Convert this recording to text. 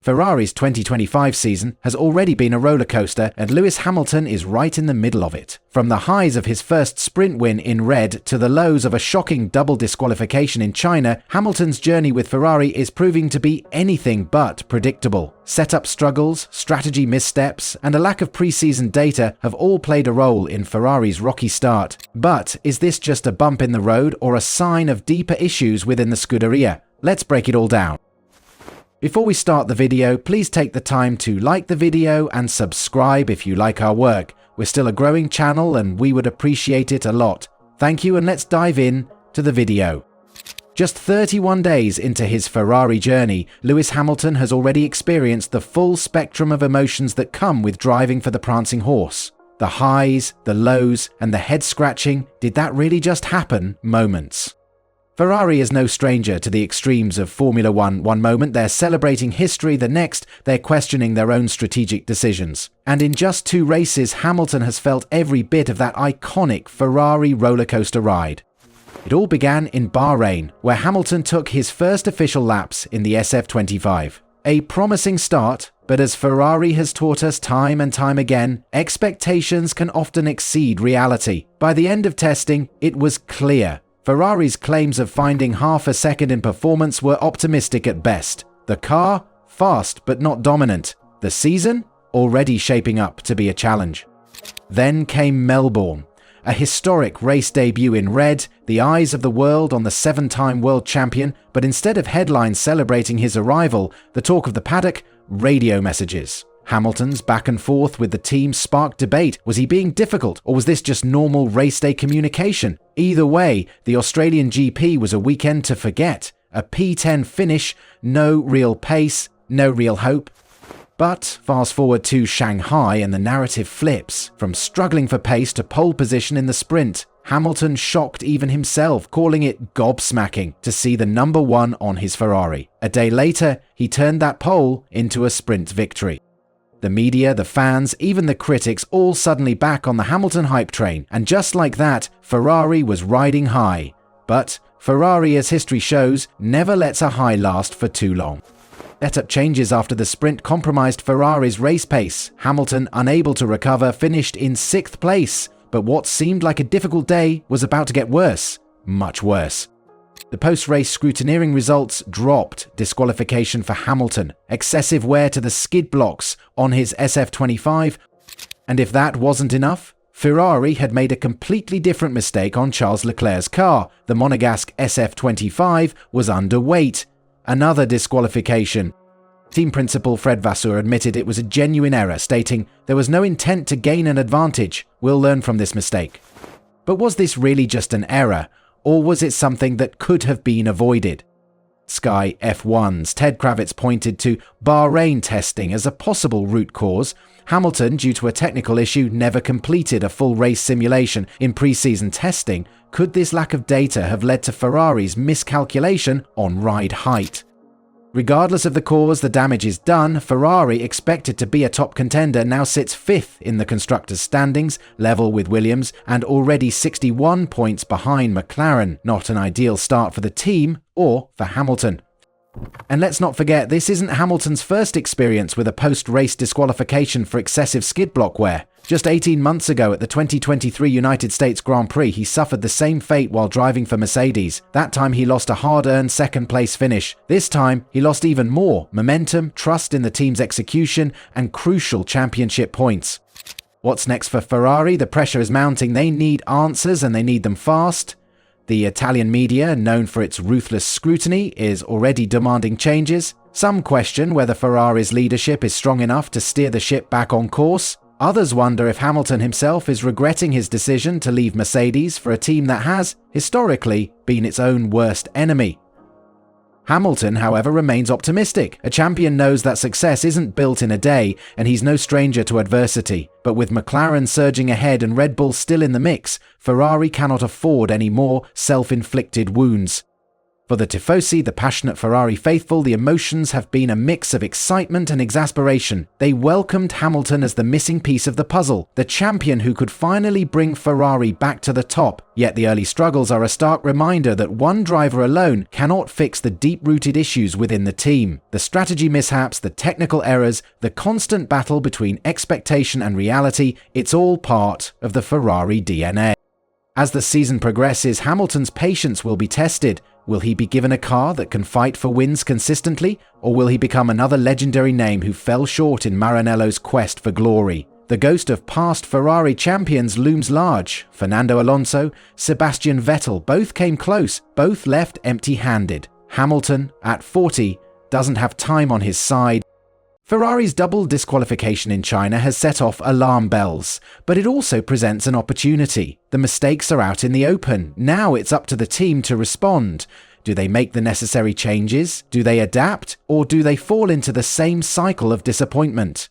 Ferrari's 2025 season has already been a rollercoaster, and Lewis Hamilton is right in the middle of it. From the highs of his first sprint win in red to the lows of a shocking double disqualification in China, Hamilton's journey with Ferrari is proving to be anything but predictable. Setup struggles, strategy missteps, and a lack of pre-season data have all played a role in Ferrari's rocky start. But is this just a bump in the road or a sign of deeper issues within the Scuderia? Let's break it all down. Before we start the video, please take the time to like the video and subscribe if you like our work. We're still a growing channel and we would appreciate it a lot. Thank you, and let's dive in to the video. Just 31 days into his Ferrari journey, Lewis Hamilton has already experienced the full spectrum of emotions that come with driving for the prancing horse. The highs, the lows, and the head-scratching "did that really just happen?" moments. Ferrari is no stranger to the extremes of Formula One. One moment they're celebrating history, the next they're questioning their own strategic decisions. And in just 2 races, Hamilton has felt every bit of that iconic Ferrari rollercoaster ride. It all began in Bahrain, where Hamilton took his first official laps in the SF25. A promising start, but as Ferrari has taught us time and time again, expectations can often exceed reality. By the end of testing, it was clear Ferrari's claims of finding half a second in performance were optimistic at best. The car, fast but not dominant. The season, already shaping up to be a challenge. Then came Melbourne, a historic race debut in red, the eyes of the world on the 7-time world champion, but instead of headlines celebrating his arrival, the talk of the paddock, radio messages. Hamilton's back and forth with the team sparked debate. Was he being difficult, or was this just normal race day communication? Either way, the Australian GP was a weekend to forget. A P10 finish, no real pace, no real hope. But fast forward to Shanghai and the narrative flips. From struggling for pace to pole position in the sprint, Hamilton shocked even himself, calling it gobsmacking to see the number 1 on his Ferrari. A day later, he turned that pole into a sprint victory. The media, the fans, even the critics all suddenly back on the Hamilton hype train, and just like that, Ferrari was riding high. But Ferrari, as history shows, never lets a high last for too long. Setup changes after the sprint compromised Ferrari's race pace. Hamilton, unable to recover, finished in 6th place. But what seemed like a difficult day was about to get worse. Much worse. The post-race scrutineering results dropped disqualification for Hamilton, excessive wear to the skid blocks on his SF25, and if that wasn't enough, Ferrari had made a completely different mistake on Charles Leclerc's car. The Monegasque SF25 was underweight. Another disqualification. Team principal Fred Vasseur admitted it was a genuine error, stating there was no intent to gain an advantage. We'll learn from this mistake. But was this really just an error? Or was it something that could have been avoided? Sky F1's Ted Kravitz pointed to Bahrain testing as a possible root cause. Hamilton, due to a technical issue, never completed a full race simulation in pre-season testing. Could this lack of data have led to Ferrari's miscalculation on ride height? Regardless of the cause, the damage is done. Ferrari, expected to be a top contender, now sits 5th in the constructors' standings, level with Williams, and already 61 points behind McLaren. Not an ideal start for the team or for Hamilton. And let's not forget, this isn't Hamilton's first experience with a post-race disqualification for excessive skid block wear. Just 18 months ago at the 2023 United States Grand Prix, he suffered the same fate while driving for Mercedes. That time he lost a hard-earned 2nd place finish. This time he lost even more: momentum, trust in the team's execution, and crucial championship points. What's next for Ferrari? The pressure is mounting. They need answers, and they need them fast. The Italian media, known for its ruthless scrutiny, is already demanding changes. Some question whether Ferrari's leadership is strong enough to steer the ship back on course. Others wonder if Hamilton himself is regretting his decision to leave Mercedes for a team that has, historically, been its own worst enemy. Hamilton, however, remains optimistic. A champion knows that success isn't built in a day, and he's no stranger to adversity. But with McLaren surging ahead and Red Bull still in the mix, Ferrari cannot afford any more self-inflicted wounds. For the tifosi, the passionate Ferrari faithful, the emotions have been a mix of excitement and exasperation. They welcomed Hamilton as the missing piece of the puzzle, the champion who could finally bring Ferrari back to the top. Yet the early struggles are a stark reminder that one driver alone cannot fix the deep-rooted issues within the team. The strategy mishaps, the technical errors, the constant battle between expectation and reality, it's all part of the Ferrari DNA. As the season progresses, Hamilton's patience will be tested. Will he be given a car that can fight for wins consistently, or will he become another legendary name who fell short in Maranello's quest for glory? The ghost of past Ferrari champions looms large. Fernando Alonso, Sebastian Vettel both came close, both left empty-handed. Hamilton, at 40, doesn't have time on his side. Ferrari's double disqualification in China has set off alarm bells, but it also presents an opportunity. The mistakes are out in the open. Now it's up to the team to respond. Do they make the necessary changes? Do they adapt? Or do they fall into the same cycle of disappointment?